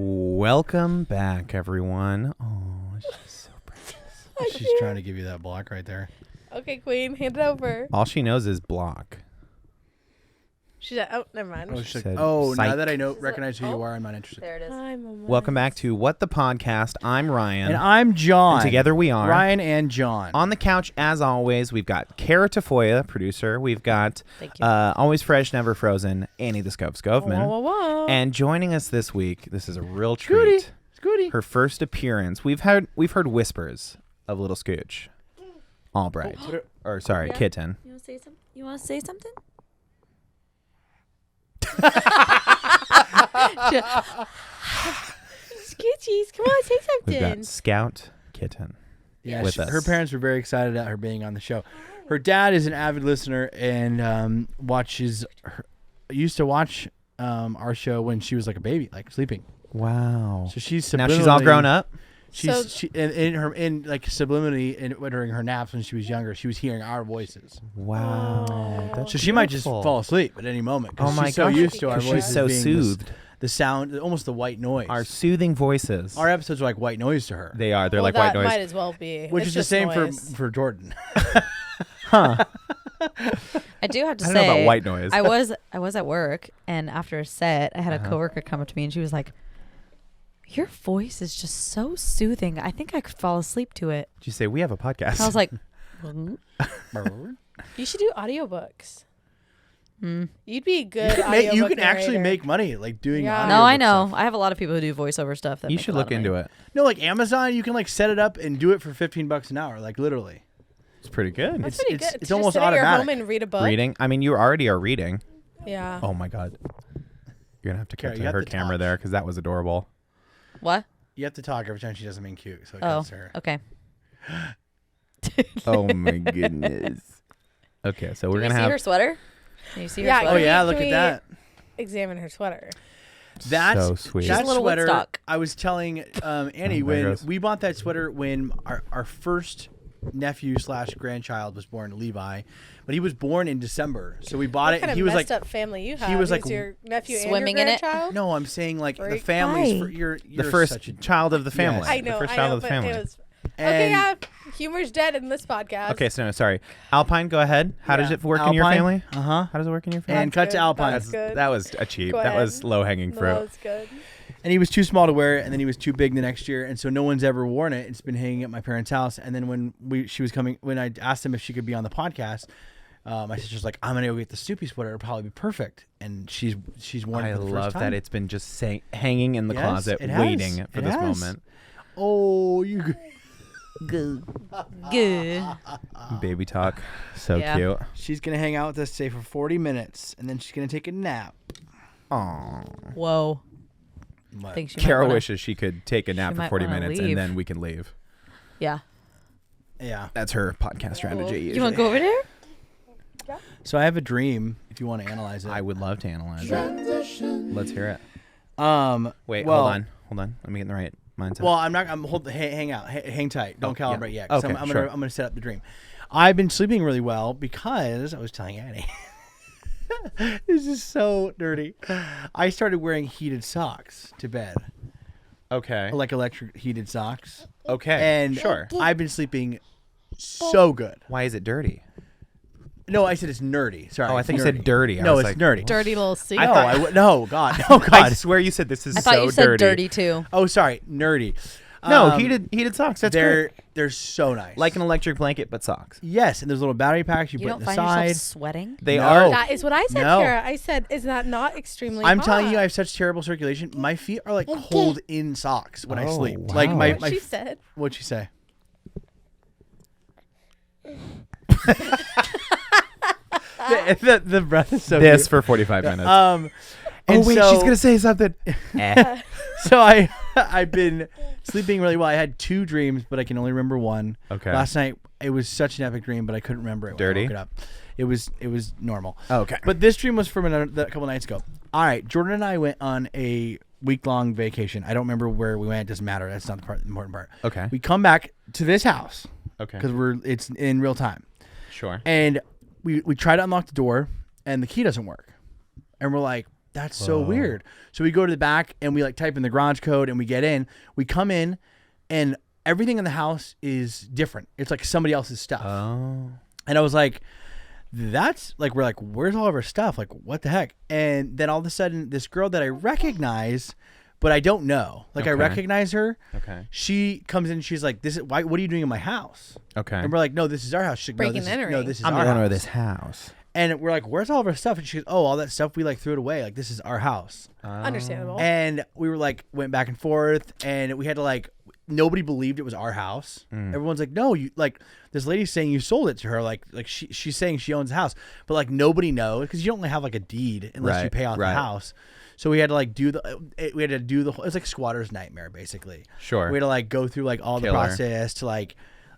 Welcome back, everyone. Oh, she's so precious. She's trying to give you that block right there. Okay, Queen, hand it over. All she knows is block. She's like, oh, never mind. Oh, she's Said like, now psych. that I recognize who you are, I'm not interested. There it is. Welcome back to What the Podcast. I'm Ryan. And I'm John. And together we are Ryan and John. on the couch, as always. We've got Kara Tafoya, producer. We've got Thank you. always fresh, never frozen, Annie the Scope Scoveman. Whoa, whoa, whoa. And joining us this week, this is a real treat. Scooty. Her first appearance. We've heard whispers of little Scooch. Albright. Or sorry, Yeah. Kitten. You want to say something? You want to say something? Skitchies, come on, say We've something. got Scout Kitten. Yeah, with us. her parents were very excited at her being on the show. Her dad is an avid listener and used to watch our show when she was like a baby, like sleeping. Wow. So she's Now she's all grown up. She's subliminally during her naps when she was younger, she was hearing our voices. Wow. That's So she might just beautiful. fall asleep at any moment. 'Cause Oh my she's so gosh. used to our 'Cause she's voices so being soothed. the sound, almost the white noise. Our soothing voices. Our episodes are like white noise to her, They are. They're Well, like that white noise. might as well be. which It's is the just same noise. for Jordan. Huh. I do have to I don't say, know about white noise. I was at work, and after a set, I had a Uh-huh. coworker come up to me, and she was like, "Your voice is just so soothing. I think I could fall asleep to it." Did you say we have a podcast? And I was like, You should do audiobooks. mm. You'd be a good you audiobook can actually narrator. make money like doing. Yeah. audio "No, I book know. stuff. I have a lot of people who do voiceover stuff. That you make should a lot look of into money. it. No, like Amazon, you can like set it up and do it for $15 an hour, like literally. It's pretty good. That's It's- pretty it's- good. it's To almost just sit at your home automatic. and read a book. Reading. I mean, you already are reading. Yeah. Oh my God. You're gonna have to Kara, cut you to have her to camera talk. there because that was adorable. What? You have to talk every time she does something cute, so it Oh, cuts to her. okay. Oh my goodness. Okay, so we're Can you gonna see have. her sweater? Can you see her Yeah, Oh sweater? yeah, Can look we- at that. Examine her sweater. That's So sweet. She's a that little sweater. Woodstock. I was telling Annie there when goes. we bought that sweater when our first nephew/grandchild was born, Levi, but he was born in December, so we bought What it. kind and of he was messed like, up family you have? he was Is like your nephew swimming and in your it? grandchild? no, I'm saying like the Freak. family's. Why? You're the first such a, child of the family. Yes. I know. The first I child know, of the but family. it was and okay. Yeah, humor's dead in this podcast. Okay, so no, sorry. Alpine, go ahead. How does Yeah. it work in your family? Uh huh. How does it work in your family? And cut to good. Alpine. That's good. That was a cheap. Go That ahead. was low hanging No, fruit. that's good. And he was too small to wear it, and then he was too big the next year, and so no one's ever worn it. It's been hanging at my parents' house. And then when I asked him if she could be on the podcast, my sister's like, "I'm gonna go get the Snoopy sweater. It'll probably be perfect." And she's worn it I for the first love time. that it's been just hanging in the Yes, closet, it has. waiting for It this has. moment. Oh, you. Good. Good. Baby talk, so Yeah. cute. She's gonna hang out with us today for 40 minutes, and then she's gonna take a nap. Aww. Whoa. What? I think she Kara might wanna, wishes she could take a nap she for might 40 wanna minutes leave. and then we can leave. Yeah. Yeah. That's her podcast strategy. You want to go over there? So I have a dream. If you want to analyze it, I would love to analyze it. Let's hear it. Wait. Hold well, on. Let me get in the right mindset. Well, I'm not. Hang out. Hang tight. Don't Oh, yeah. calibrate yet. 'Cause Okay, I'm sure. gonna set up the dream. I've been sleeping really well because I was telling Annie. This is so dirty. I started wearing heated socks to bed, okay. like electric heated socks, Okay. and sure. I've been sleeping so good. Why is it dirty? No, I said it's nerdy. Sorry. Oh, I it's think you said nerdy. dirty. I No, was it's like, nerdy. Dirty little secret. No, God, no, I God. swear you said this is I thought so you said dirty. dirty too. Oh, sorry, nerdy. No, heated socks. That's great. they're so nice. Like an electric blanket, but socks. yes, and there's little battery packs you, You put don't in the find side. yourself sweating? They No. are. That is what I said, No. Kara. I said, is that not extremely I'm hot? telling you, I have such terrible circulation. My feet are like cold in socks when I Oh, sleep. wow. Like my What she said. What'd she say? the breath is so This cute. for 45 minutes. And oh wait, so, she's gonna say something. So I've been sleeping really well. I had 2 dreams, but I can only remember one. Okay. Last night it was such an epic dream, but I couldn't remember it. When Dirty? I woke it up. It was normal. Okay. But this dream was from a couple nights ago. All right, Jordan and I went on a week-long vacation. I don't remember where we went. It doesn't matter. That's not the important part. Okay. We come back to this house Okay. because it's in real time, Sure. and we try to unlock the door, and the key doesn't work, and we're like, That's so weird. So we go to the back and we like type in the garage code and we get in. We come in and everything in the house is different. It's like somebody else's stuff. Oh. And I was like, that's like, we're like, where's all of our stuff? Like, what the heck? And then all of a sudden, this girl that I recognize, but I don't know. Like, I Okay. recognize her. Okay. She comes in and she's like, why, what are you doing in my house? Okay. And we're like, no, this is our house. She's like, Breaking and entering. no, this is I'm our the owner house. of this house. And we're like, where's all of our stuff? And she goes, oh, all that stuff, we like threw it away. Like, this is our house. Understandable. And we were like, went back and forth, and we had to like, nobody believed it was our house. Everyone's like, no, you like, this lady's saying you sold it to her. Like she's saying she owns the house, but like nobody knows because you don't have like a deed unless you Right, pay off the right. house. So we had to like do the whole, it's like squatter's nightmare basically. Sure. We had to like go through like all the Killer. process to like,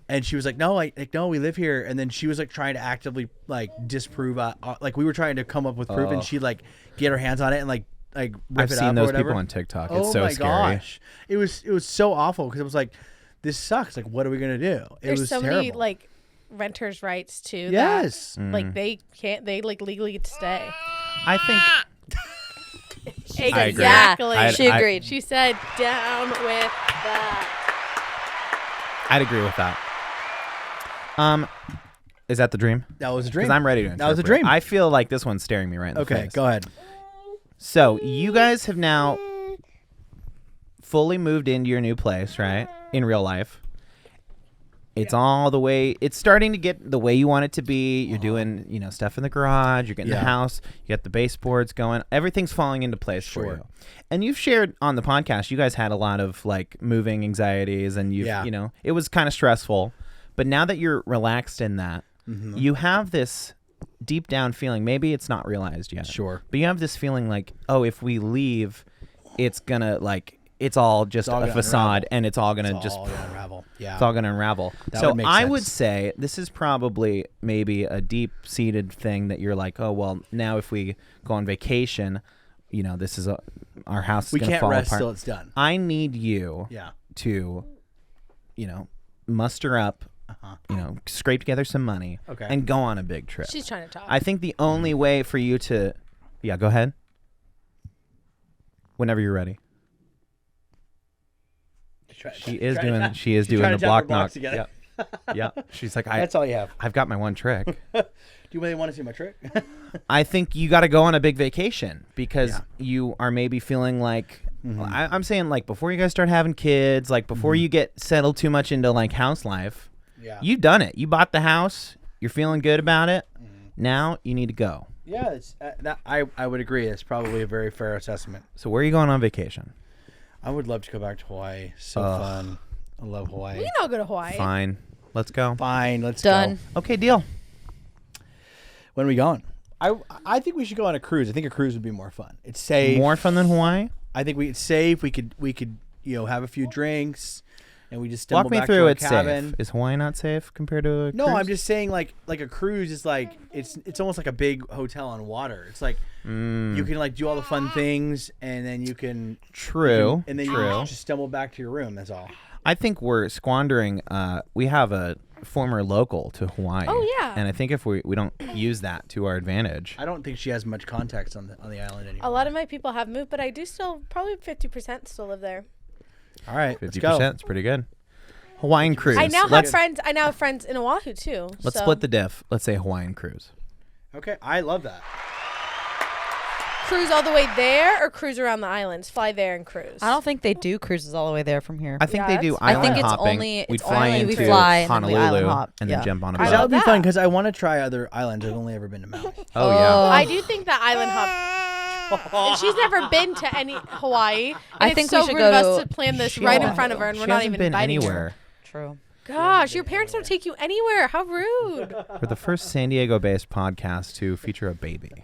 and she was like, no, no, we live here. And then she was like trying to actively like disprove, like we were trying to come up with proof, and she'd like get her hands on it and like rip I've it seen up or those whatever. people on TikTok. Oh It's so my scary. gosh, it was so awful because it was like, this sucks. Like, what are we gonna do? It There's was so terrible. many like renters' rights too. Yes. That, like they can't. They like legally get to stay. I think Exactly. I agree. Yeah, she I- agreed. She said, "Down with that." I'd agree with that. Is that the dream? That was a dream. Because I'm ready to That was a interpret. dream. I feel like this one's staring me right in the Okay, face. go ahead. So you guys have now fully moved into your new place, right? In real life. It's all the way, it's starting to get the way you want it to be. You're doing, stuff in the garage. You're getting the Yeah. house. You got the baseboards going. Everything's falling into place for Sure. you. And you've shared on the podcast, you guys had a lot of like moving anxieties and Yeah. it was kind of stressful. But now that you're relaxed in that, you have this deep down feeling, maybe it's not realized yet. Sure. But you have this feeling like, oh, if we leave, it's gonna it's all just all a gonna facade, unravel. and it's all gonna It's just all gonna unravel. Yeah. it's all gonna unravel. That So would make I sense. would say this is probably maybe a deep seated thing that you're like, oh well, now if we go on vacation, this is our house is we gonna can't fall rest apart. till it's done. I need you Yeah. to, muster up, scrape together some money, Okay. and go on a big trip. She's trying to talk. I think the only way for you to, go ahead. Whenever you're ready. She is doing she's the trying to tap her block blocks knock. together. Yeah. She's like, That's all you have. I've got my one trick. Do you really want to see my trick? I think you got to go on a big vacation because Yeah. you are maybe feeling like, I'm saying like before you guys start having kids, like before you get settled too much into like house life, Yeah. you've done it. You bought the house. You're feeling good about it. Now you need to go. Yeah, it's I would agree. It's probably a very fair assessment. So where are you going on vacation? I would love to go back to Hawaii. So fun. I love Hawaii. we can all go to Hawaii. Fine. Let's go. Fine, let's Done. go. Okay, deal. When are we going? I think we should go on a cruise. I think a cruise would be more fun. It's safe. More fun than Hawaii? I think it's safe. We could have a few drinks, and we just stumble Walk me back through to our it's cabin. safe. Is Hawaii not safe compared to a No, cruise? I'm just saying like a cruise is like it's almost like a big hotel on water. It's like you can like do all the fun things, and then you can True. and then True. you just stumble back to your room. That's all. I think we're squandering. We have a former local to Hawaii. Oh, yeah. And I think if we don't use that to our advantage. I don't think she has much context on the island anymore. A lot of my people have moved, but I do still probably 50% still live there. All right, let's 50%. go. It's pretty good. Hawaiian cruise. I now have let's friends. I now have friends in Oahu too. let's so. split the diff. Let's say Hawaiian cruise. Okay, I love that. Cruise all the way there or cruise around the islands. Fly there and cruise. I don't think they do cruises all the way there from here. I think Yeah, they do that's- island I think it's hopping. only- We'd it's fly only we into fly and then we Honolulu island hop. and then Yeah. jump on a I boat. That love would be that. fun because I want to try other islands. I've only ever been to Maui. Oh yeah. I do think that island hop. And she's never been to any Hawaii. And I it's think so we should rude go of us to- to plan this She right in hasn't- front of her, and she we're not hasn't even been inviting anywhere. her. True. Gosh, your parents don't take you anywhere. How rude. We're the first San Diego-based podcast to feature a baby.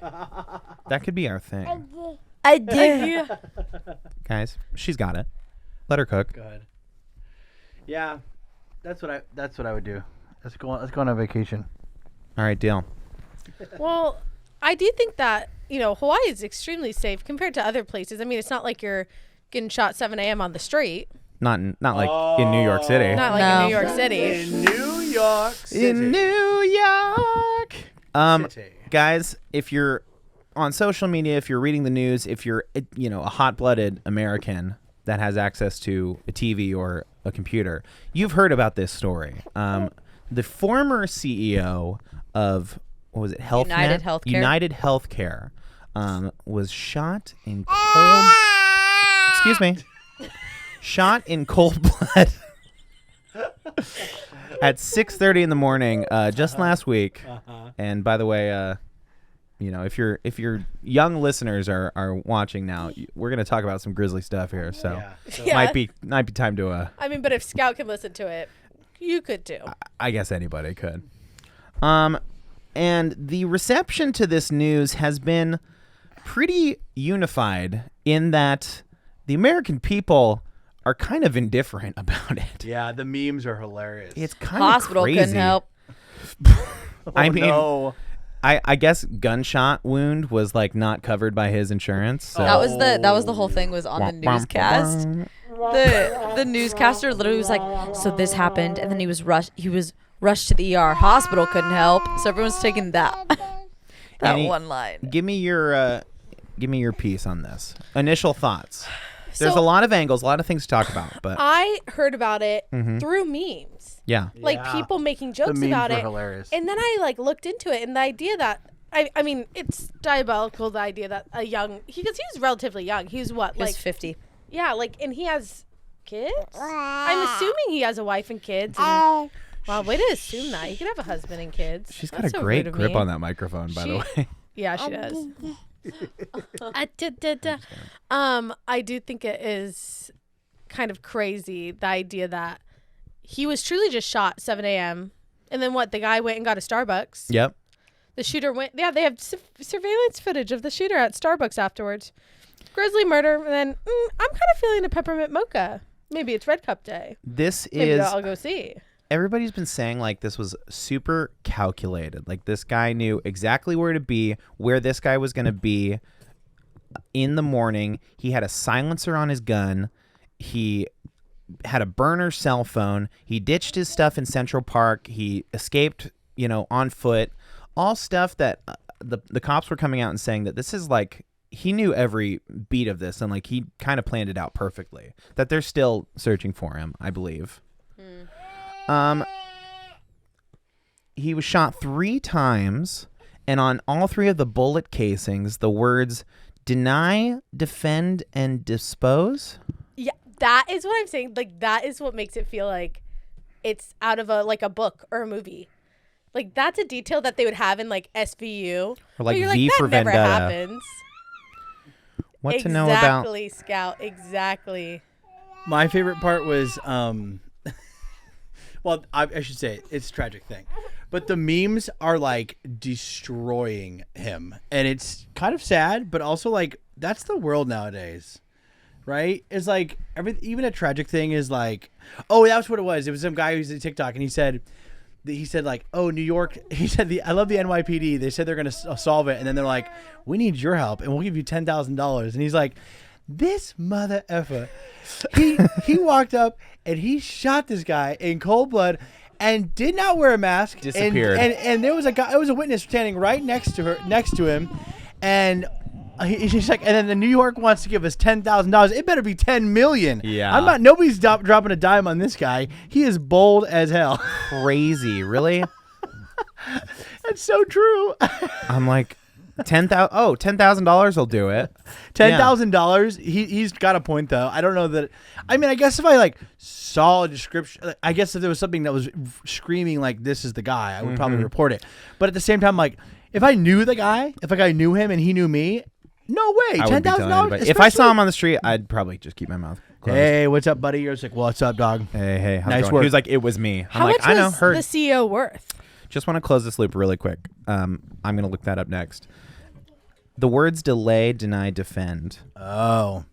That could be our thing, I did. guys. She's got it. Let her cook. Good. Yeah, that's what I would do. Let's go on a vacation. All right, deal. Well, I do think that, Hawaii is extremely safe compared to other places. I mean, it's not like you're getting shot 7 a.m. on the street. Not like in New York City. Not like No. in New York City. In New York City. In New York. City. Guys, if you're on social media, if you're reading the news, if you're a hot-blooded American that has access to a TV or a computer, you've heard about this story. The former CEO of what was it, United Healthcare. United Healthcare, was shot in cold. Excuse me. Shot in cold blood at 6:30 in the morning, just last week. And by the way, if your young listeners are watching now, we're gonna talk about some grisly stuff here. So Yeah. might be time to I mean, but if Scout can listen to it, you could too. I guess anybody could. And the reception to this news has been pretty unified in that the American people are kind of indifferent about it. Yeah, the memes are hilarious. It's kind of Hospital crazy. couldn't help. I mean, no. I guess gunshot wound was like not covered by his insurance. So. That was the whole thing was on the newscast. The newscaster literally was like, so this happened, and then he was rushed to the ER. Hospital couldn't help. So everyone's taking that one line. Give me your piece on this. Initial thoughts. There's So- a lot of angles, a lot of things to talk about, but I heard about it through memes, yeah. like Yeah. people making The jokes memes about were it, hilarious. and then I like looked into it, and the idea that I mean, it's diabolical. The idea that because he was relatively young. He was what, He was like 50. yeah, like, and he has kids. I'm assuming he has a wife and kids. And, wow, way to assume that he could have a husband and kids. She's got That's a so great rude of grip me. on that microphone, by the way. Yeah, she does. I do think it is kind of crazy, the idea that he was truly just shot 7 a.m. And then what? The guy went and got a Starbucks. Yep. The shooter went. Yeah, they have surveillance footage of the shooter at Starbucks afterwards. Grisly murder. And then I'm kind of feeling a peppermint mocha. Maybe it's Red Cup Day. This Maybe is I'll go see. everybody's been saying like this was super calculated. Like this guy knew exactly where to be, where this guy was going to be in the morning. He had a silencer on his gun. He had a burner cell phone. He ditched his stuff in Central Park. He escaped, on foot. All stuff that the cops were coming out and saying that this is like he knew every beat of this and like he kind of planned it out perfectly. That they're still searching for him, I believe. He was shot 3 times, and on all 3 of the bullet casings, the words "deny, defend, and dispose." Yeah, that is what I'm saying. Like, that is what makes it feel like it's out of a book or a movie. Like, that's a detail that they would have in like SVU. Or But like you're V that for never Vendetta. happens. What to know about? Exactly, Scout. Exactly. My favorite part was, well, I should say it's a tragic thing, but the memes are like destroying him, and it's kind of sad, but also like that's the world nowadays, right? It's like even a tragic thing is like, oh, that's what it was. It was some guy who's a TikTok, and he said like, oh, New York. He said I love the NYPD. They said they're gonna solve it, and then they're like, we need your help, and we'll give you $10,000. And he's like, this mother effer. He walked up and he shot this guy in cold blood and did not wear a mask. Disappeared. And there was a witness standing right next to him, and he's like, and then the New York wants to give us $10,000. It better be $10 million. Yeah. Nobody's dropping a dime on this guy. He is bold as hell. Crazy, really? That's so true. I'm like, $10,000 will do it. $10,000. He's got a point though. I don't know that. I mean, I guess if I like saw a description, I guess if there was something that was screaming like this is the guy, I would probably report it. But at the same time, like if I knew the guy, if like I knew him and he knew me, no way. I wouldn't be telling $10,000. anybody. If I saw him on the street, I'd probably just keep my mouth closed. Hey, what's up, buddy? You're just like, what's up, dog? Hey, how's Nice it going? work. He was like, it was me. I'm How like, much I know, was heard. the CEO worth? Just want to close this loop really quick. I'm going to look that up next. The words delay, deny, defend. Oh,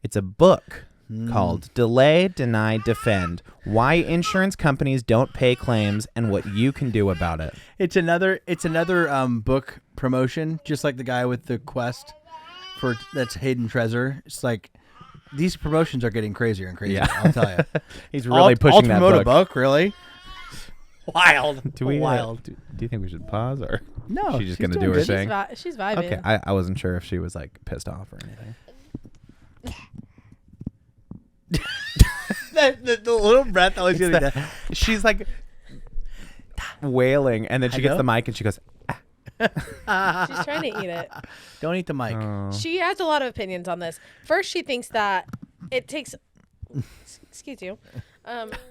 It's a book called Delay, Deny, Defend. Why Insurance Companies Don't Pay Claims and What You Can Do About It. it's another book promotion, just like the guy with the quest for that's Hayden Treasure. It's like these promotions are getting crazier and crazier. Yeah. I'll tell you. He's really pushing that promote book. a book, really. Wild. Do we? Wild. Do you think we should pause or? No, she's just she's gonna doing do her good. thing. She's vibing. Okay, I wasn't sure if she was like pissed off or anything. the little breath always It's gets the- she's like wailing, and then she I gets know. the mic and she goes, She's trying to eat it. Don't eat the mic. oh. She has a lot of opinions on this. First, she thinks that it takes, excuse you,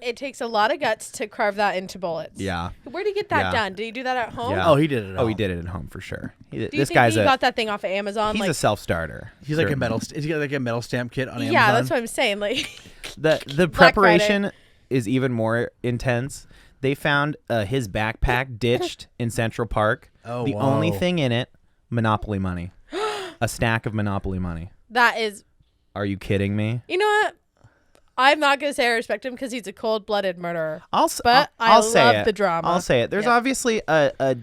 it takes a lot of guts to carve that into bullets. Yeah. Where'd he get that Yeah. done? Did he do that at home? Yeah. Oh, he did it. Oh, he did it at home for sure. Do you This think guy's he got that thing off of Amazon? he's like, a self-starter. He's like a Certainly. metal. Is he like a metal stamp kit on Amazon? yeah, that's what I'm saying. Like, The Black preparation is even more intense. They found his backpack ditched in Central Park. Oh, the whoa. only thing in it, Monopoly money. A stack of Monopoly money. that is, Are you kidding me? you know what? I'm not gonna say I respect him because he's a cold-blooded murderer. But I say love it. the drama. I'll say it. There's Yeah. obviously a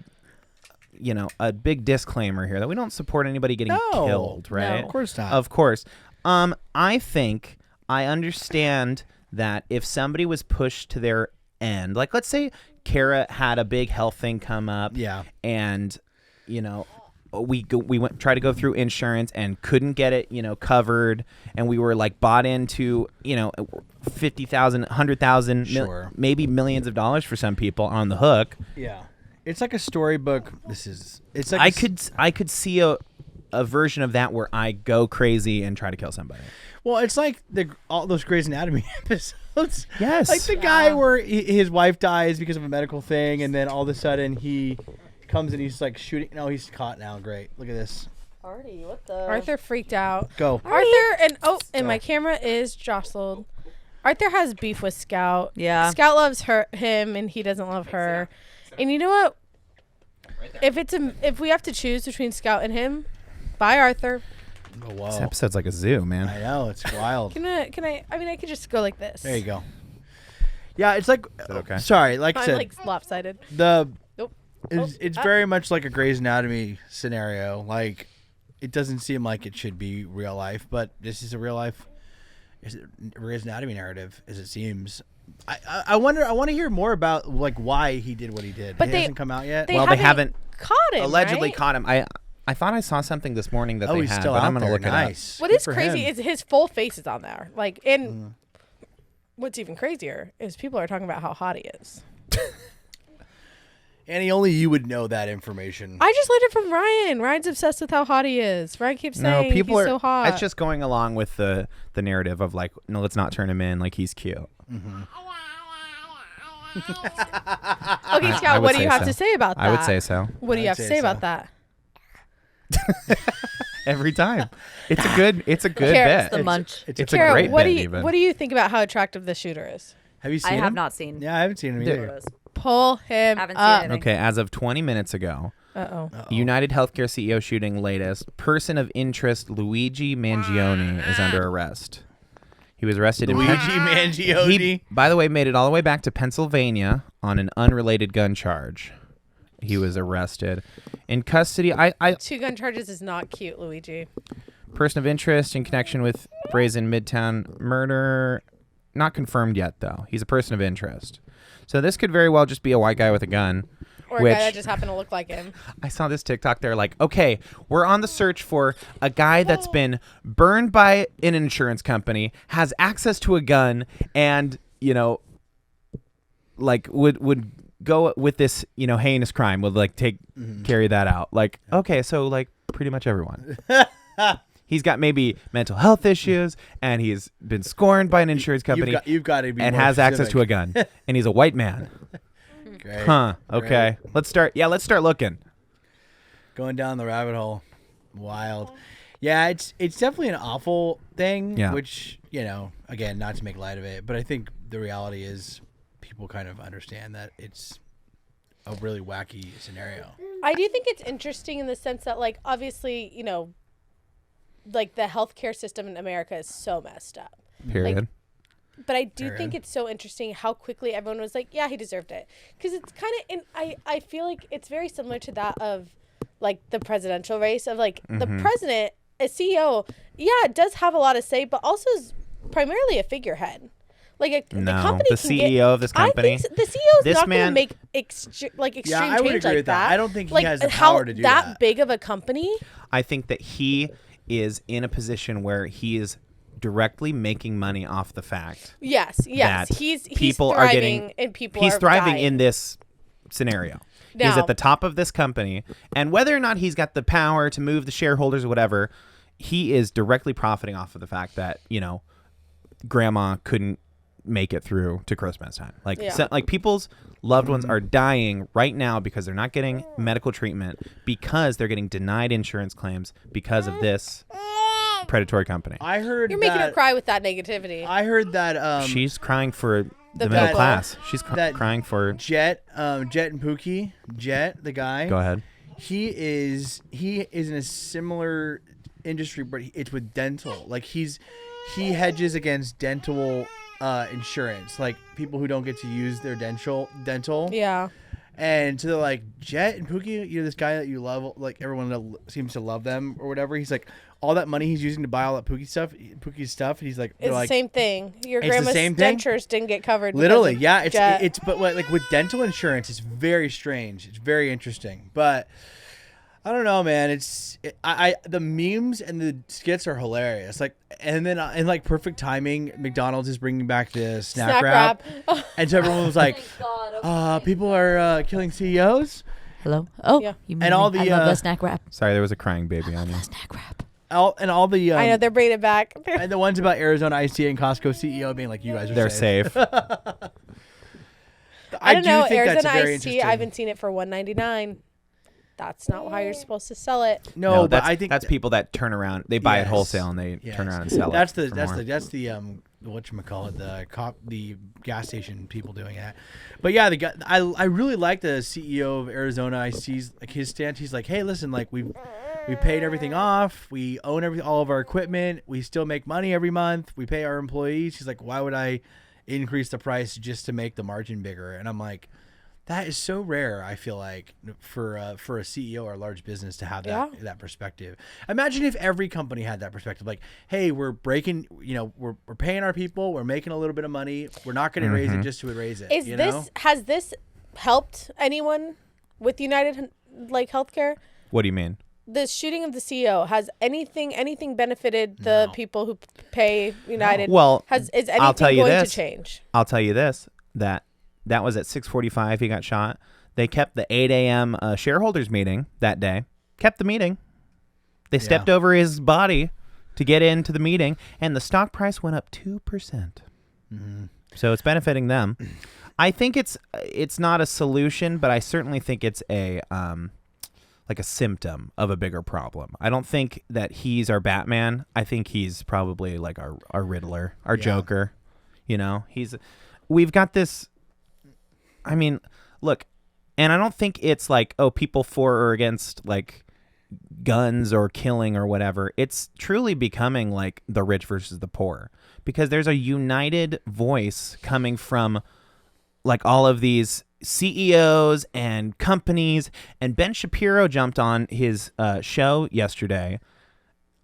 big disclaimer here that we don't support anybody getting No. killed, right? No. Of course not. Of course. I think I understand that if somebody was pushed to their end, like let's say Kara had a big health thing come up, Yeah. and we went try to go through insurance and couldn't get it covered, and we were like bought into $50,000, $100,000, Sure. maybe millions of dollars for some people on the hook. Yeah. It's like a storybook. It's like I could see a version of that where I go crazy and try to kill somebody. Well, it's like all those Grey's Anatomy episodes. Yes. Like the guy where his wife dies because of a medical thing, and then all of a sudden he comes and he's like shooting. No, he's caught now. Great. Look at this. Artie, what the? Arthur freaked out. Go. Arthur and my camera is jostled. Arthur has beef with Scout. Yeah. Scout loves him and he doesn't love her. And you know what? If we have to choose between Scout and him, bye Arthur. Oh, wow. This episode's like a zoo, man. I know, it's wild. Can I mean I could just go like this. There you go. Yeah, it's like. that okay? Sorry, like I I'm said, like lopsided. it's Oh, very much like a Grey's Anatomy scenario. Like, it doesn't seem like it should be real life, but this is a real life. Is it Grey's Anatomy narrative, as it seems. I wonder. I want to hear more about like why he did what he did. But it they- hasn't come out yet. They Well, they haven't caught him. allegedly right? caught him. I thought I saw something this morning that oh, they he's had, still but out I'm gonna there. look Nice. What Good is for crazy him. is his full face is on there. Like, and what's even crazier is people are talking about how hot he is. Annie, only you would know that information. I just learned it from Ryan. Ryan's obsessed with how hot he is. Ryan keeps saying No, people he's are. so hot. It's just going along with the narrative of like, no, let's not turn him in. Like he's cute. Okay, I Scout, would what do say you have so. to say about that? I would say so What do you I'd have to say say about so. that? every time. It's a good Kara, bit. The munch. It's It's a Kara, great what bit do you even. what do you think about how attractive the shooter is? Have you seen I him? have not seen. Yeah, I haven't seen him Dude. either. photos. Pull him Haven't seen up. anything. Okay, as of 20 minutes ago, Uh-oh. United Healthcare CEO shooting latest. Person of interest Luigi Mangione is under arrest. He was arrested Luigi in Mangione. He, by the way, made it all the way back to Pennsylvania on an unrelated gun charge. He was arrested. In custody, I 2 gun charges is not cute, Luigi. person of interest in connection with brazen Midtown murder. Not confirmed yet, though. He's a person of interest. So this could very well just be a white guy with a gun. Or a Which- guy that just happened to look like him. I saw this TikTok. They're like, okay, we're on the search for a guy that's been burned by an insurance company, has access to a gun, and, like would go with this, heinous crime, would like carry that out. Like, okay, so like pretty much everyone. He's got maybe mental health issues, and he's been scorned by an insurance company You've got to be and more has access to a specific. gun, and he's a white man. Great. Huh. Okay. Let's start looking. Going down the rabbit hole. Wild. Yeah, it's definitely an awful thing, Yeah. which, again, not to make light of it, but I think the reality is people kind of understand that it's a really wacky scenario. I do think it's interesting in the sense that, like, obviously, like the healthcare system in America is so messed up. Period. But I do Period. think it's so interesting how quickly everyone was like, yeah, he deserved it. Because it's kind of, I feel like it's very similar to that of, like, the presidential race of, like, the president, a CEO, yeah, does have a lot of say, but also is primarily a figurehead. Like the No, company the can CEO get, of this company. I think the CEO is This not going to man- make extreme Yeah, I change would agree like with that. I don't think he has the how power to do that that. big of a company. I think that he is in a position where he is directly making money off the fact Yes, that he's people thriving are getting and people he's are thriving dying. in this scenario. He's Now- at the top of this company, and whether or not he's got the power to move the shareholders or whatever, he is directly profiting off of the fact that grandma couldn't make it through to Christmas time. Like Yeah. like people's loved ones are dying right now because they're not getting medical treatment because they're getting denied insurance claims because of this predatory company. I heard You're making her that- cry with that negativity. I heard that She's crying for the The middle people. class. She's that crying for. Jet and Pookie, Jet, the guy. Go ahead. He is in a similar industry, but it's with dental. Like he hedges against dental insurance, like people who don't get to use their dental. Yeah. And so they're like, Jet and Pookie, this guy that you love, like everyone seems to love them or whatever. He's like, all that money he's using to buy all that Pookie's stuff. And he's like, It's the like, same thing. Your It's the grandma's same thing? dentures didn't get covered. because literally, of yeah. Jet. It's but like with dental insurance, it's very strange. It's very interesting, but I don't know, man. The memes and the skits are hilarious. Like, and then in like perfect timing, McDonald's is bringing back the snack wrap, and so everyone was like, people are killing CEOs. Hello. Oh, Yeah. you And all I the, love the snack wrap. Sorry, there was a crying baby on you. Snack wrap. All the I know they're bringing it back. and the ones about Arizona Iced Tea and Costco CEO being like, you guys are They're safe. I don't know. do think that's Arizona very iced tea. interesting. I haven't seen it for $1.99. That's not how you're supposed to sell it. No, but that's, I think that's people that turn around. They buy it Yes. wholesale and they Yes. turn around and sell That's it. the for that's more. the that's the whatchamacallit, the gas station people doing that. But yeah, the guy, I really like the CEO of Arizona Iced Tea's, like his stance. He's like, hey, listen, like we paid everything off. We own all of our equipment. We still make money every month. We pay our employees. He's like, why would I increase the price just to make the margin bigger? And I'm like, that is so rare. I feel like for a CEO or a large business to have that perspective. Imagine if every company had that perspective. Like, hey, we're breaking. We're paying our people. We're making a little bit of money. We're not going to raise it just to raise it. Has this helped anyone with United Healthcare? What do you mean? The shooting of the CEO, has anything benefited the people who pay United? Well, is anything I'll tell you going this. to change? I'll tell you this, that was at 6:45 he got shot. They kept the 8 a.m. Shareholders meeting that day. Kept the meeting. They stepped over his body to get into the meeting, and the stock price went up 2%. Mm-hmm. So it's benefiting them. I think it's not a solution, but I certainly think it's a like a symptom of a bigger problem. I don't think that he's our Batman. I think he's probably like our Riddler, our Joker. We've got this. I mean, look, and I don't think it's like, people for or against like guns or killing or whatever. It's truly becoming like the rich versus the poor, because there's a united voice coming from like all of these CEOs and companies. And Ben Shapiro jumped on his show yesterday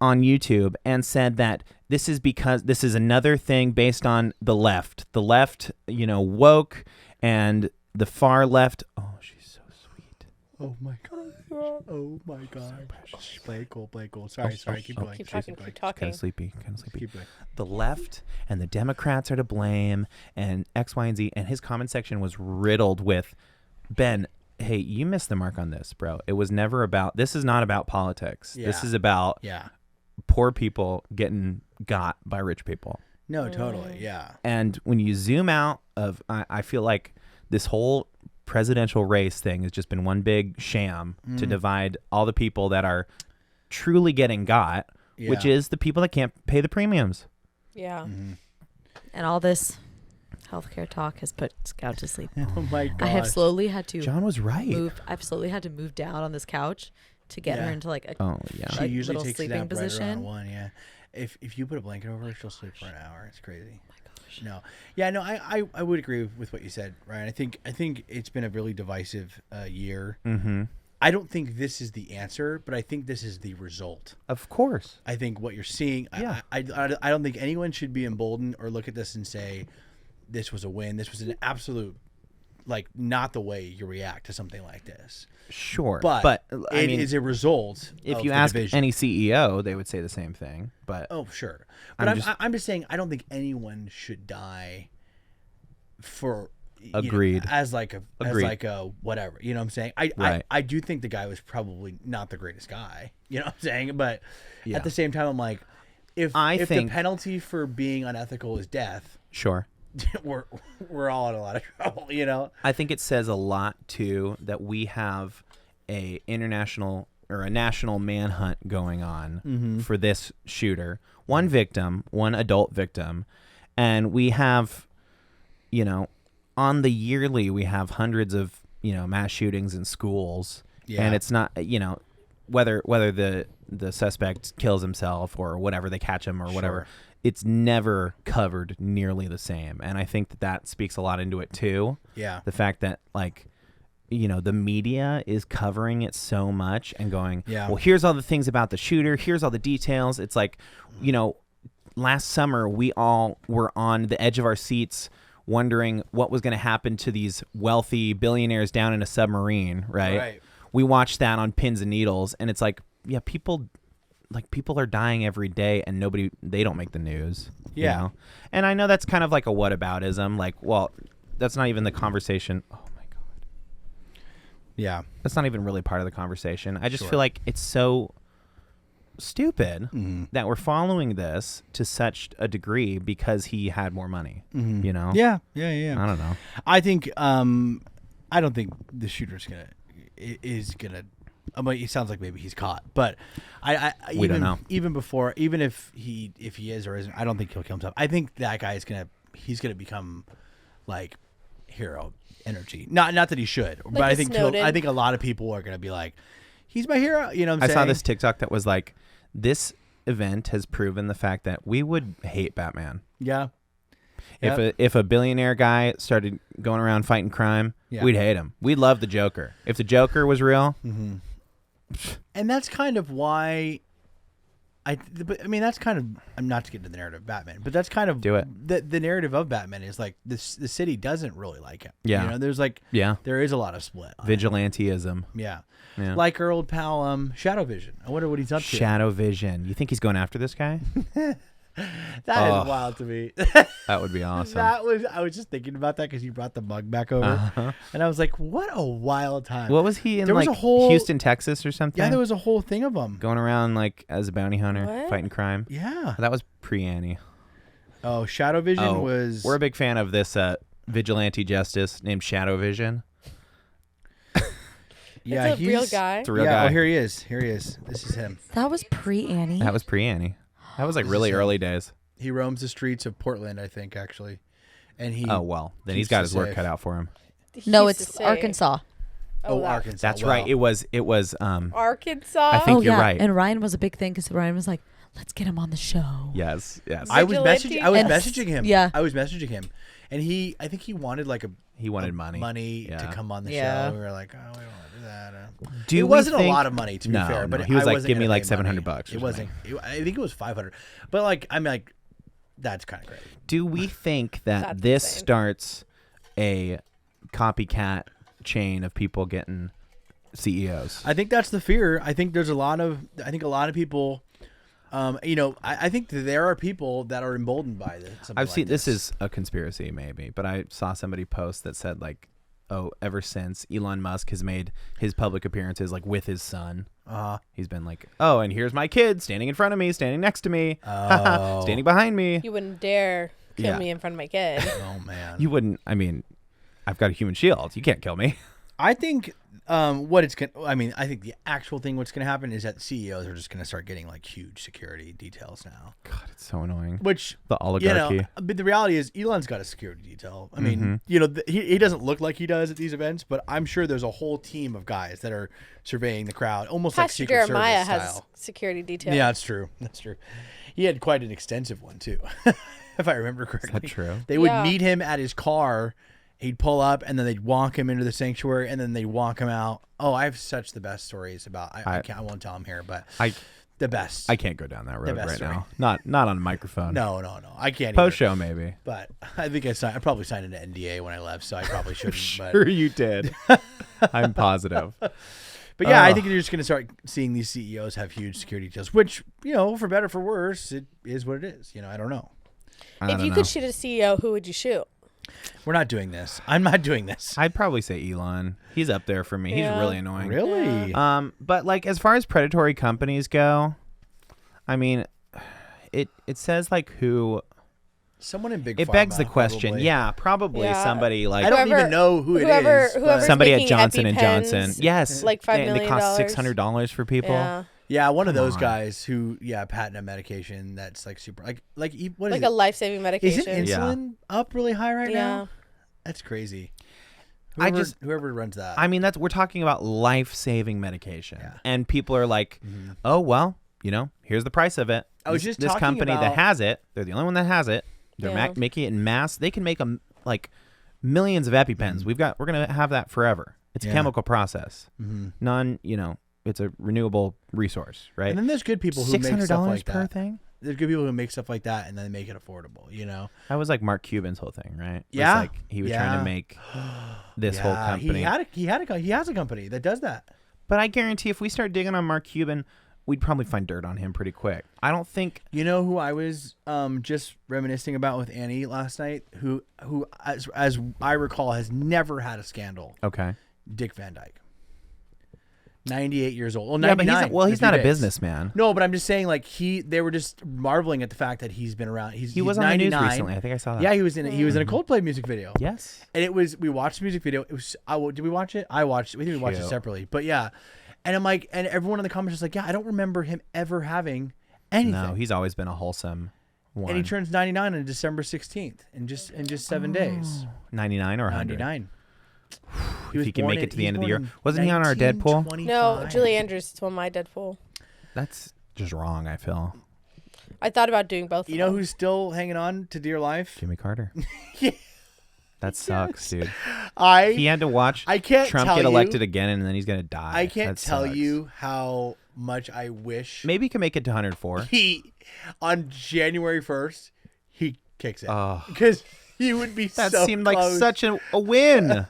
on YouTube and said that this is because this is another thing based on the left. The left, woke, and the far left. Oh, she's so sweet. Oh my god. Oh my god. Play cool. Sorry. Keep going. Keep talking. Kind of sleepy. Keep going. The left and the Democrats are to blame, and X, Y, and Z. And his comment section was riddled with, Ben, hey, you missed the mark on this, bro. It was never about. This is not about politics. Yeah. This is about poor people getting got by rich people. No, totally. Yeah. And when you zoom out I feel like this whole presidential race thing has just been one big sham to divide all the people that are truly getting got, which is the people that can't pay the premiums. Yeah. Mm-hmm. And all this healthcare talk has put Scout to sleep. Oh my god. I have slowly had to John was right. I've slowly had to move down on this couch to get her into like a Oh yeah. She like usually little takes it sleeping out right position. around 1. Yeah. If you put a blanket over her, she'll sleep for an hour. It's crazy. Oh my gosh. No. Yeah. No. I would agree with what you said, Ryan. I think it's been a really divisive year. Mm-hmm. I don't think this is the answer, but I think this is the result. Of course. I think what you're seeing. Yeah. I don't think anyone should be emboldened or look at this and say, this was a win. This was an absolute, like, not the way you react to something like this. Sure, But I it mean, is a result. if of you the ask division. any CEO, they would say the same thing. But Oh, sure. But I'm I'm just saying, I don't think anyone should die for Agreed. as like a whatever. You know what I'm saying? Right. I do think the guy was probably not the greatest guy. You know what I'm saying? But Yeah. at the same time, I'm like, if think- the penalty for being unethical is death, sure. we're all in a lot of trouble. You know? I think it says a lot too that we have a international or a national manhunt going on for this shooter. One victim, one adult victim, and we have, on the yearly we have hundreds of mass shootings in schools, and it's not whether the suspect kills himself or whatever, they catch him or whatever. Sure. It's never covered nearly the same, and I think that speaks a lot into it too. Yeah. The fact that the media is covering it so much and going, Yeah. well, here's all the things about the shooter, here's all the details. It's like, last summer we all were on the edge of our seats wondering what was going to happen to these wealthy billionaires down in a submarine, right? Right. We watched that on pins and needles, and it's like, yeah, people are dying every day and they don't make the news. Yeah. And I know that's kind of like a whataboutism. Like, well, that's not even the conversation. Oh my God. Yeah. That's not even really part of the conversation. I just Sure. feel like it's so stupid that we're following this to such a degree because he had more money, Yeah. I don't know. I think I don't think the shooter's is gonna. I mean, it sounds like maybe he's caught, but We don't know. Even before, even if he is or isn't, I don't think he'll kill himself. I think that guy is he's gonna become like hero energy. Not that he should, but a I think Snowden. I think a lot of people are gonna be like, he's my hero. You know what I'm I saying? saw this TikTok that was like, this event has proven the fact that we would hate Batman. Yeah. If a billionaire guy started going around fighting crime, Yeah. we'd hate him. We'd love the Joker. If the Joker was real, And that's kind of why that's kind of, I'm not to get into the narrative of Batman, but that's kind of Do it. The narrative of Batman is like the city doesn't really like him. Yeah. There's like yeah, there is a lot of split. on it. vigilanteism. Yeah. Yeah. Like our old pal Shadow Vision. I wonder what he's up to. Shadow Vision. You think he's going after this guy? That Oh. is wild to me. That would be awesome. I was just thinking about that because you brought the mug back over, and I was like, what a wild time. What was he in, There was like a whole- Houston, Texas or something? Yeah, there was a whole thing of them. going around like as a bounty hunter, What? fighting crime. Yeah. That was pre-Annie. Oh, Shadow Vision was. We're a big fan of this vigilante justice named Shadow Vision. yeah, it's a real he's- guy. It's a real yeah, guy. Oh, here he is. Here he is. This is him. That was pre-Annie. That was pre-Annie. That was like This really is him. early days. He roams the streets of Portland, I think, actually, and he. Oh well, then he's keeps got it his work safe. cut out for him. He No, used to it's say- Arkansas. Oh, that- Arkansas. That's wow. right. It was. Arkansas. I think Oh you're yeah, right. and Ryan was a big thing because Ryan was like, "Let's get him on the show." Yes. I was Vigilante? And- messaging him. yeah. I was messaging him, and I think he wanted like He wanted money. money Yeah. to come on the Yeah. show. We were like, oh, we don't want to do that. Do it we wasn't a think- lot of money, to be No, fair. no. But He was I like, wasn't give me gonna like pay $700 money. bucks or It wasn't. I think it was 500. But like, I'm like, that's kind of great. Do we think that That's this insane. starts a copycat chain of people getting CEOs? I think that's the fear. I think there's a lot of people. I think that there are people that are emboldened by this. I've seen this is a conspiracy maybe, but I saw somebody post that said like, oh, ever since Elon Musk has made his public appearances like with his son, he's been like, oh, and here's my kid standing in front of me, standing next to me, Oh. standing behind me. You wouldn't dare kill Yeah. me in front of my kid. Oh man. You wouldn't. I mean, I've got a human shield. You can't kill me. I think I think the actual thing what's going to happen is that CEOs are just going to start getting like huge security details now. God, it's so annoying. Which The oligarchy. but the reality is Elon's got a security detail. I Mm-hmm. mean, he doesn't look like he does at these events, but I'm sure there's a whole team of guys that are surveying the crowd, almost like Pastor Secret Jeremiah Service has style. security detail. Yeah, that's true. That's true. He had quite an extensive one too, if I remember correctly. true? They would Yeah. meet him at his car. He'd pull up, and then they'd walk him into the sanctuary, and then they'd walk him out. Oh, I have such the best stories about. I won't tell them here, but The best. I can't go down that road best right story. now. Not on a microphone. No. I can't. Post either. show maybe. But I think I probably signed an NDA when I left, so I probably shouldn't. Sure you did. I'm positive. But yeah, I think you're just going to start seeing these CEOs have huge security details, which, for better or for worse, it is what it is. I don't know. If you could shoot a CEO, who would you shoot? We're not doing this. I'm not doing this. I'd probably say Elon. He's up there for me. Yeah. He's really annoying. Really? But like as far as predatory companies go, I mean, it says like who. Someone in big. It Pharma, begs the question. probably. Yeah, probably Yeah. somebody like I don't even know who it is. but- whoever's somebody at making Johnson and EpiPens, Johnson. Yes, like $5 million. They cost $600 for people. Yeah. Yeah, one of Come those on. guys who, patent a medication that's like super, what is Like a it? life-saving medication. Isn't insulin up really high right Yeah. now? That's crazy. I Whoever runs that. I mean, we're talking about life-saving medication, Yeah. and people are like, "Oh well, here's the price of it." I was just this talking company that about- has it. They're the only one that has it. They're Yeah. making it in mass. They can make like millions of EpiPens. We're gonna have that forever. It's a Yeah. chemical process. Mhm. It's a renewable resource, right? And then there's good people who make stuff $600 like per that. thing. There's good people who make stuff like that and then make it affordable. That was like Mark Cuban's whole thing, right? It was Yeah. like he was trying Yeah. to make this whole company. He has a company that does that. But I guarantee if we start digging on Mark Cuban, we'd probably find dirt on him pretty quick. I don't think. You know who I was just reminiscing about with Annie last night? Who as I recall has never had a scandal. Okay. Dick Van Dyke. 98 years old. Well, Yeah, but 99 he's in a not a few days. businessman. No, but I'm just saying, like they were just marveling at the fact that he's been around. He was on 99. the news recently. I think I saw that. Yeah, he was in a Coldplay music video. Yes. And we watched the music video. It was did we watch it? I watched it. We think we watched it Cute. separately. But yeah. And I'm like, and everyone in the comments was like, yeah, I don't remember him ever having anything. No, he's always been a wholesome one. And he turns 99 on December 16th in just 7 days. 99 or 100. 99. If he can make it to the end of the year. Wasn't he on our Deadpool? No, Julie Andrews is one of my Deadpool. That's just wrong, I feel. I thought about doing both. You know who's still hanging on to dear life? Jimmy Carter. Yeah. That sucks, dude. He He had to watch I can't Trump tell get you- elected again, and then he's going to die. I can't That tell sucks. you how much I wish Maybe he can make it to 104. he on January 1st he kicks it Oh. because he would be That so seemed like close. such a win.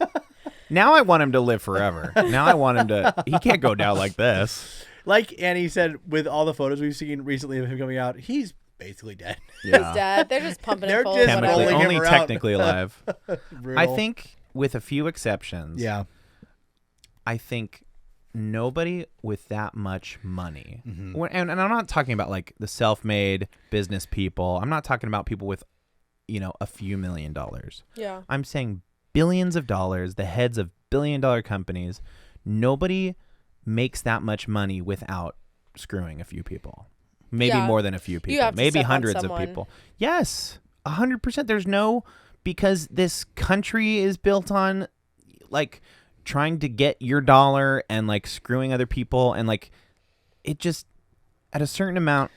Now I want him to live forever. Now I want him to. He can't go down like this. Like Annie said, with all the photos we've seen recently of him coming out, he's basically dead. He's dead. They're just pumping They're it full just of Chemically, whatever. rolling him only around. technically alive. I Brutal. think, with a few exceptions. Yeah. I think nobody with that much money, Mm-hmm. and I'm not talking about like the self-made business people. I'm not talking about people with, a few $1 million. Yeah. I'm saying billions of dollars, the heads of billion-dollar companies. Nobody makes that much money without screwing a few people. Maybe Yeah. more than a few people. have to Maybe step on hundreds of someone. people. Yes, 100%. Because this country is built on like trying to get your dollar and like screwing other people, and like it just at a certain amount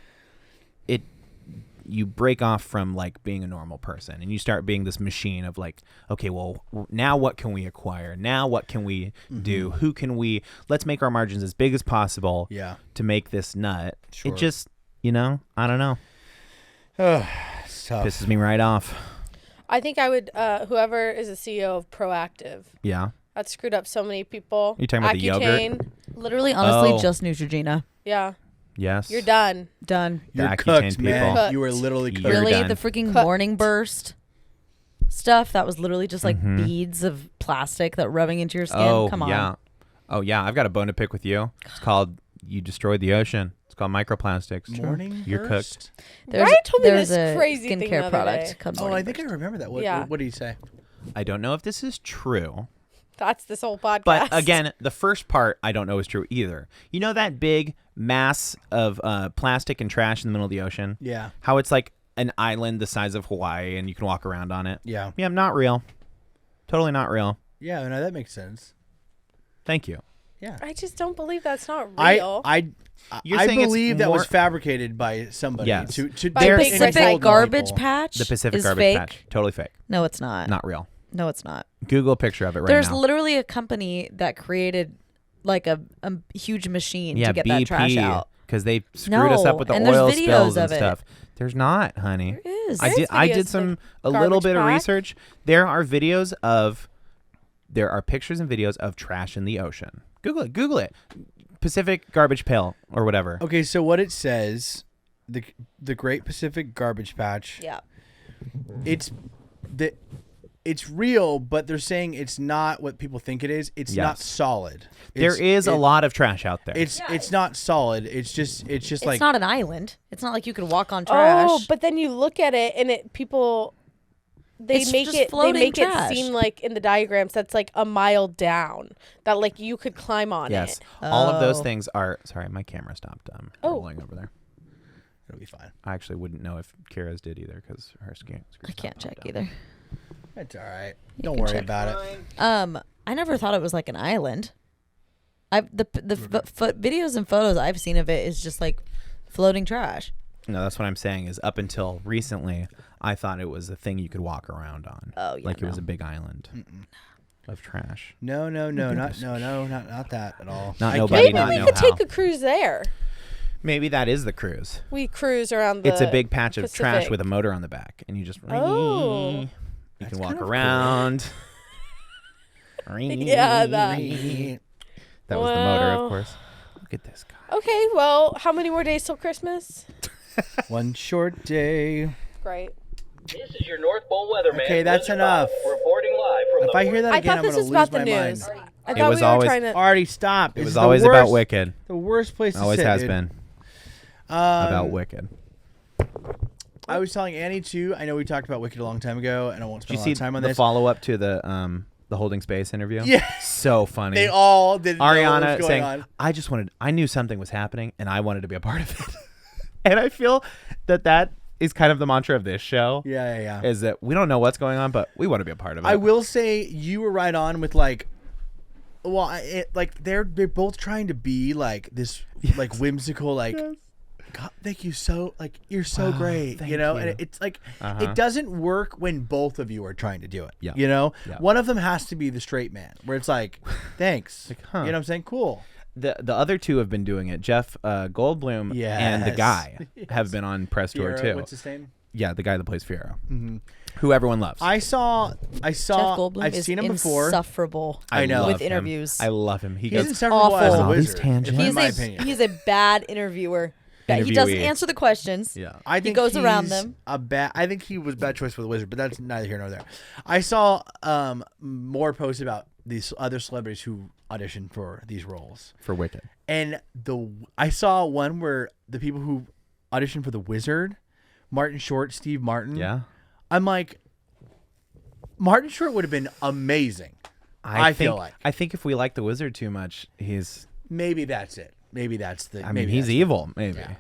you break off from like being a normal person and you start being this machine of like, okay, well, now what can we acquire? Now what can we do? Who can we? Let's make our margins as big as possible. Yeah. To make this nut. Sure. It just, I don't know. It's tough. Pisses me right off. I think I would, whoever is the CEO of Proactive, Yeah. that screwed up so many people. You talking about the yogurt? Accutane, Literally, honestly, Oh. just Neutrogena. Yeah. Yes. You're done. Done. The You're Accutane cooked, man. people. Cooked. You were literally You're cooked. Really, done. the freaking Cooked. morning burst stuff that was literally just like Mhm. beads of plastic that rubbing into your skin. Oh, Come on. yeah. Oh, yeah. I've got a bone to pick with you. It's called You Destroyed the Ocean. It's called microplastics. Morning You're burst? There's, Brian told me there's this a crazy thing the skincare other product day. called Oh, Morning I think I Burst. remember that. Yeah. What did he say? I don't know if this is true, That's this whole podcast. but again, the first part I don't know is true either. You know that big mass of plastic and trash in the middle of the ocean? Yeah. How it's like an island the size of Hawaii and you can walk around on it? Yeah. Yeah, not real. Totally not real. Yeah, no, that makes sense. Thank you. Yeah. I just don't believe that's not I real. You're I saying it's believe that was more- fapabricated by somebody. Yes. To By dip big in Pacific gold Garbage people. Patch The Pacific is Garbage fake. Patch. Totally fake. No, it's not. Not real. No, it's not. Google a picture of it right There's now. literally a company that created like a huge machine Yeah, to get BP. that trash out. because they screwed us up with the and there's oil videos spills and of it. stuff. There's not, honey. There is. I did videos some of a little garbage bit of pack. research. There are pictures and videos of trash in the ocean. Google it. Pacific Garbage Pail or whatever. Okay, so what it says, the Great Pacific Garbage Patch. Yeah. It's real, but they're saying it's not what people think it is. It's not Yes. solid. There is a lot of trash out there. It's not solid. It's just It's like not an island. It's not like you could walk on trash. Oh, but then you look at it and they It's make just it floating trash. it seem like in the diagrams that's like a mile down that like you could climb on yes. it. All of those Oh. things are. Sorry, my camera stopped rolling over there. it'll be fine. I actually wouldn't know if Kira's did either because her screen. I can't check either. It's all right. Don't can worry check. about it. I never thought it was like an island. The videos and photos I've seen of it is just like floating trash. No, that's what I'm saying. Is up until recently, I thought it was a thing you could walk around on. Oh, yeah, like it was no. a big island of trash. No, not that at all. Not I nobody can't Maybe not we know could how. take a cruise there. Maybe that is the cruise. We cruise around the It's a big patch of trash Pacific. with a motor on the back, and you just Oh. you That's can walk kind of around. Yeah, that. That was the motor, Wow. of course. Look at this guy. Okay, well, how many more days till Christmas? One short day. Great. This is your North Pole weatherman. Okay, that's Blizzard enough. Bob, reporting live from If the I hear that I again, thought I'm this gonna was lose about my the mind. news. I It thought was we were always- trying to. Already stop. It This was is the always worst, about Wicked. The worst place to Always sit, has dude. been about Wicked. I was telling Annie too. I know we talked about Wicked a long time ago, and I won't Did you spend a lot see of time on the this. follow up to the Holding Space interview? Yeah. So funny. They all didn't know what was Ariana going saying, on. I knew something was happening and I wanted to be a part of it. And I feel that is kind of the mantra of this show. Yeah. Is that we don't know what's going on, but we want to be a part of it. I will say you were right on with like, well, they're both trying to be like this like whimsical like. God, thank you so like you're so great, thank you know, you. and it's like Uh-huh. it doesn't work when both of you are trying to do it. Yeah. You know, Yeah. one of them has to be the straight man, where it's like, thanks, Like, huh. you know what I'm saying? Cool. The other two have been doing it. Jeff Goldblum and the Yes. guy have been on press tour Fiero, too. what's his name? Yeah, the guy that plays Fiero, who everyone loves. I saw. Jeff Goldblum I've is seen him before. insufferable. I know. love with him. interviews. I love him. He He's goes insufferable as awful. a All these wizard, tangents. in He's my a opinion. he's a bad interviewer. He doesn't Interviewee. answer the questions. Yeah. I think goes around he's them. I think he was a bad choice for the wizard, but that's neither here nor there. I saw more posts about these other celebrities who auditioned for these roles, for Wicked. and I saw one where the people who auditioned for the wizard, Martin Short, Steve Martin. Yeah. I'm like, Martin Short would have been amazing. I feel like. I think if we like the Wizard too much, he's. Maybe that's it. Maybe that's the. I mean, maybe he's that's it. evil. Maybe. Yeah.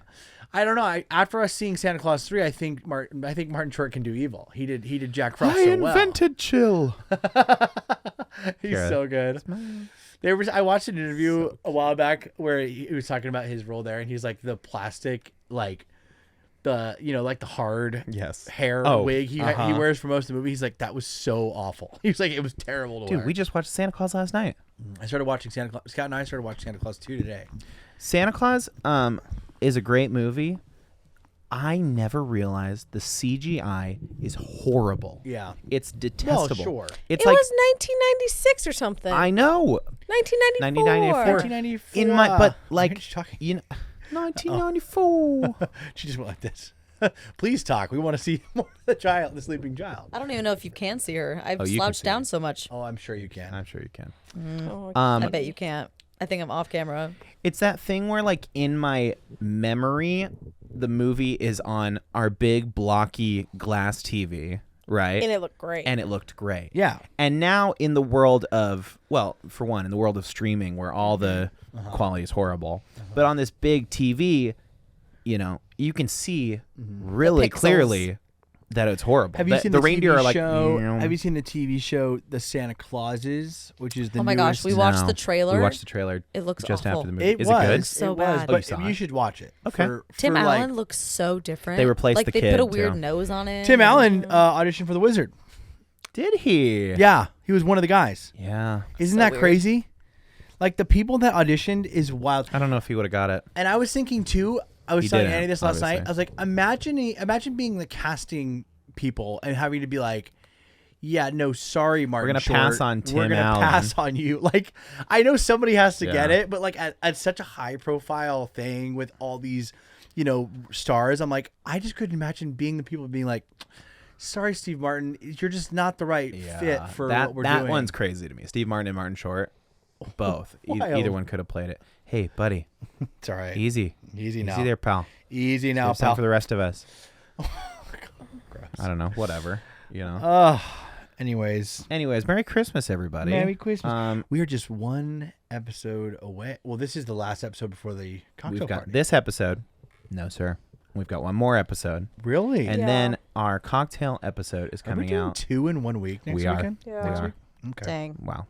I don't know. After us seeing Santa Claus 3, I think Martin Short can do evil. He did Jack Frost so well. chill. He's Kara. so good. I watched an interview a while back where he was talking about his role there, and he's like the plastic, like the like the hard Yes. hair Oh, wig he wears for most of the movie. He's like, that was so awful. He was like, it was terrible to Dude, wear. we just watched Santa Claus last night. I started watching Santa Claus. Scott and I started watching Santa Claus 2 today. Santa Claus is a great movie. I never realized the CGI is horrible. Yeah. It's detestable. sure. It's It like was 1996 or something. I know. 1994. 1994. In my but Why like aren't you talking? you know 1994. She just went like this. Please talk. We want to see more of the sleeping child. I don't even know if you can see her. I've Oh, you can slouched see down her. so much. Oh, I'm sure you can. I'm sure you can. Oh, I bet you can't. I think I'm off camera. It's that thing where like in my memory the movie is on our big blocky glass TV, right? and it looked great. And it looked great. Yeah. And now in the world of, well, for one, in the world of streaming where all the quality is horrible, but on this big TV, you can see really pixels. clearly that it's horrible. Have you seen the the reindeer TV are like, show? "Meow." Have you seen the TV show The Santa Clauses, which is the Oh my gosh, newest? we watched No. the trailer. We watched the trailer. It looks just awful. after the movie. It is was it good? So it was, bad. but Oh, you saw you it? should watch it. Okay. Tim for, Allen like, looks so different. They replaced like the they kid, put a weird too. nose on it. Tim Allen auditioned for the Wizard. Did he? Yeah, he was one of the guys. Yeah. Isn't So that weird. crazy? Like the people that auditioned is wild. I don't know if he would have got it. And I was thinking too. I was He telling didn't, Annie this last night. obviously. I was like, imagine being the casting people and having to be like, yeah, no, sorry, Martin. gonna Short. pass on We're Tim gonna Allen." pass on you. Like, I know somebody has to get Yeah. it, but like at such a high profile thing with all these, stars, I'm like, I just couldn't imagine being the people being like, sorry, Steve Martin, you're just not the right fit for what we're doing. That one's crazy to me. Steve Martin and Martin Short, both. Wild. Either one could have played it. Hey, buddy, It's all right. easy now. Easy there, pal. Easy now, Save some pal. for the rest of us. Gross. I don't know. Whatever. You know. Anyways, Merry Christmas, everybody. Merry Christmas. Um, We are just one episode away. Well, this is the last episode before the cocktail we've got party. this episode. No, sir. We've got one more episode, Really? and Yeah. then our cocktail episode is Are we coming doing out. 2 in 1 week next We are. weekend? Yeah. We Next are. Okay. Dang. Wow.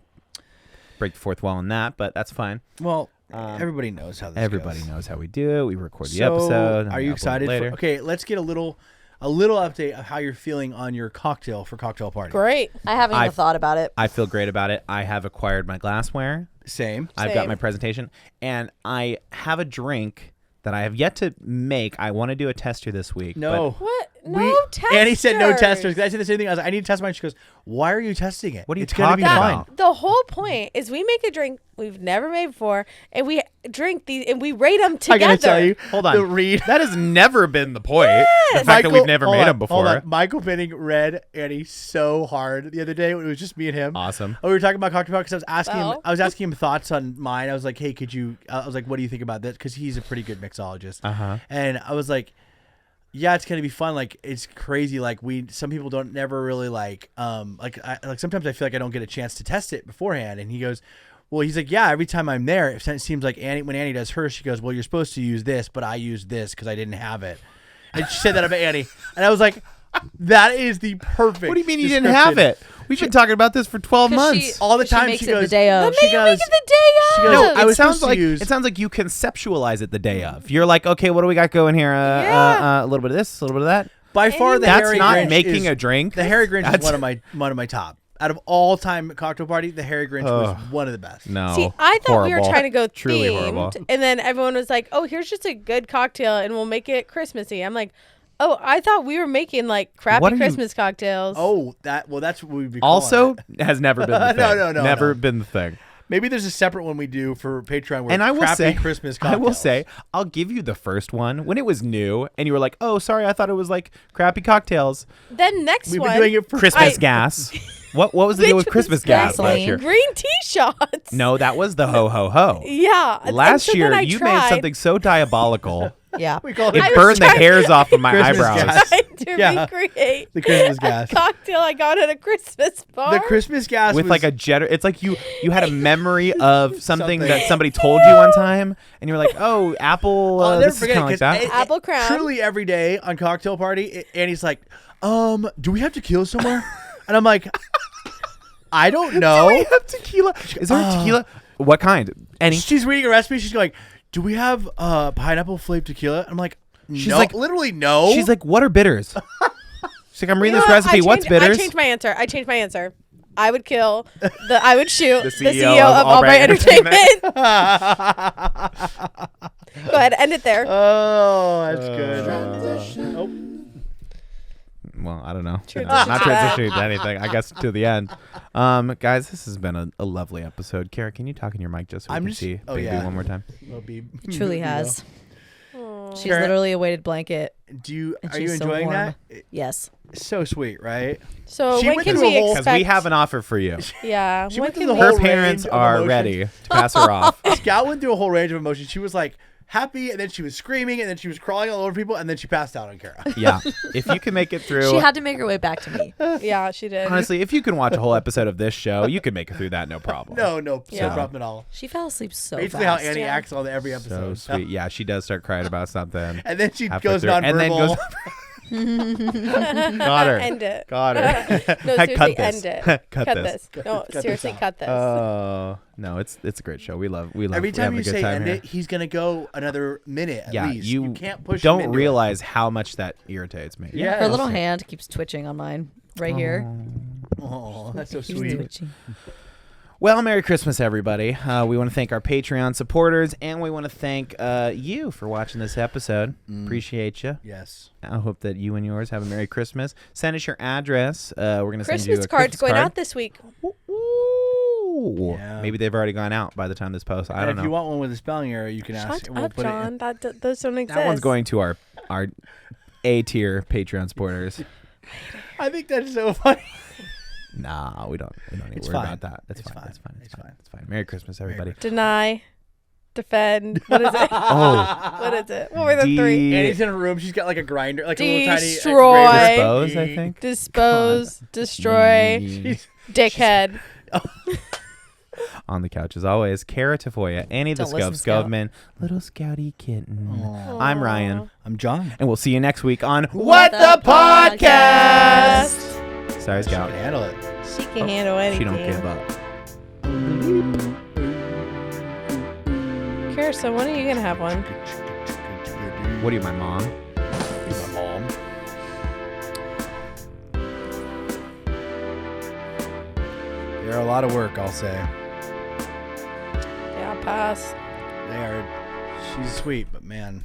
Break the fourth wall on that, but that's fine. Well, Um, everybody knows how this Everybody goes. knows how we do. We record the So, episode. and are we you upload it excited? later? Okay, let's get a little update of how you're feeling on your cocktail for cocktail party. Great. I haven't even I've- thought about it. I feel great about it. I have acquired my glassware. Same. I've got Same. my presentation, and I have a drink that I have yet to make. I want to do a tester this week. No. What? No testers. Annie said no testers. 'Cause I said the same thing. I was like, I need to test mine. She goes, why are you testing it? What are you It's gonna be talking fine. about? The whole point is we make a drink we've never made before, and we drink these, and we rate them I together. gotta tell you, Hold on. the read. That has never been the point. The fact that we've never hold made on, them hold before. on. Michael Penning read Annie so hard the other day when it was just me and him. Awesome. Oh, we were talking about cocktail because I was asking him. Well. I was asking him thoughts on mine. I was like, "Hey, could you?" I was like, "What do you think about this?" Because he's a pretty good mixologist. Uh-huh. And I was like, "Yeah, it's gonna be fun. Like, it's crazy. Like, some people don't never really like sometimes I feel like I don't get a chance to test it beforehand." And he goes, "Well, he's like, yeah. Every time I'm there, it seems like when Annie does hers, she goes, well, you're supposed to use this, but I used this because I didn't have it." And she said that about Annie, and I was like, "That is the perfect." What do you mean you didn't have description. it? We've been talking about this for 12 'Cause months. All the she time makes she it the goes, day of. Then She maybe goes- make it the day she of. goes, I it was sounds supposed to like use- it sounds like you conceptualize it the day of. You're like, okay, what do we got going here? Yeah. A little bit of this, a little bit of that. By far, the That's Harry not Grinch making is, a drink. The Harry Grinch That's- is one of my top. Out of all time cocktail party, the Harry Grinch was one of the best. No. See, I thought we were Horrible. trying to go Truly themed, horrible. and then everyone was like, "Oh, here's just a good cocktail, and we'll make it Christmassy." I'm like, "Oh, I thought we were making like What crappy are you- Christmas cocktails." Oh, that's what we'd be Also, calling it. has never been the thing. No, Never no. been the thing. Maybe there's a separate one we do for Patreon where And I will crappy say, Christmas I cocktails. will say, I'll give you the first one when it was new, and you were like, "Oh, sorry, I thought it was like crappy cocktails." Then next we've one, been doing it for Christmas I- gas. What was the deal with Which Christmas was gas last gasoline. year? green tea shots. No, that was the ho ho ho. Yeah. and Last so then year, I you made tried- something so diabolical. Yeah. we call It it I was burned the trying- hairs off of my Christmas eyebrows. gas. Trying to Yeah. recreate the Christmas gas. cocktail I got at a Christmas bar. The Christmas gas With was, like a jet, it's like you had a memory of something Something. that somebody told you one time, and you were like, "Oh, Apple, I'll never this is forget kind of it, like 'cause that." Apple Crown. Truly every day on cocktail party, Annie's like, "Do we have tequila somewhere?" And I'm like, "I don't know." Do we have tequila? Is there a tequila? What kind? Any? She's reading a recipe. She's going, "Do we have pineapple flavored tequila?" I'm like, "No." She's like- literally no. She's like, "What are bitters?" She's like, "I'm reading You this know what? recipe. What's bitters?" I changed my answer. I would kill I would shoot The the CEO CEO of of Albright Albright Entertainment. Go ahead, end it there. Oh, that's good. Oh. Well, I don't know. Transition Not to that. transitioning to anything. I guess to the end. Guys, this has been a lovely episode. Kara, can you talk in your mic just so we I'm can just- see oh, baby yeah. one more time? It'll be, It truly you know. has. She's Karen- literally a weighted blanket. Are she's you so enjoying warm. that? Yes. It's so sweet, right? So She when went can through a we whole- Because expect? we have an offer for you. Yeah. She when went through can the we- Her whole parents range of are emotions. ready to pass her off. Scout went through a whole range of emotions. She was like happy, and then she was screaming, and then she was crawling all over people, and then she passed out on Kara. Yeah. If you can make it through. She had to make her way back to me. Yeah, she did. Honestly, if you can watch a whole episode of this show, you can make it through that no problem. No Yeah. problem at all. She fell asleep so Basically, fast. how Annie Yeah. acts on every So episode. sweet. Yeah, she does start crying about something. And then she halfway goes through, nonverbal. and then goes. Got her. End it. Got her. No, Hey, seriously, cut this. end it. Cut this. No, this seriously, out. cut this. Oh no, it's a great show. We love Every we time have you a good say time end here. it, he's gonna go another minute at Yeah, least. you can't push. him don't into it. realize how much that irritates me. Yeah. Her little hand keeps twitching on mine right here. Oh, that's so Keeps sweet. twitching. Well, Merry Christmas, everybody. We want to thank our Patreon supporters, and we want to thank you for watching this episode. Appreciate you. Yes. I hope that you and yours have a Merry Christmas. Send us your address. We're going to send you Christmas a cards Christmas going card. out this week. Ooh. Yeah. Maybe they've already gone out by the time this posts. I And don't know. if you want one with a spelling error, you can ask. Shut We'll up, put John. Those don't exist. That one's going to our A-tier Patreon supporters. I think that's so funny. Nah, we don't need It's to worry fine. about that. That's It's fine. fine. It's fine. It's It's fine. fine. It's fine. Merry Christmas, everybody. Deny, defend. What is it? Oh, What is it? What were the three? Annie's in a room. She's got like a grinder, like a little tiny Destroy. grater. dispose, I think. Dispose, destroy, Mm. dickhead. On the couch as always, Kara Tafoya, Annie the Don't listen, Scout Scout. Scovman, little Scouty Kitten. Aw. I'm Ryan, I'm John. and we'll see you next week on What the Podcast. Sorry, She Scout. can handle it. She can handle anything. She don't give up. Kara, so when are you gonna have one? What are you, my mom? He's my mom. They're a lot of work, I'll say. Yeah, pass. They are. She's sweet, but man.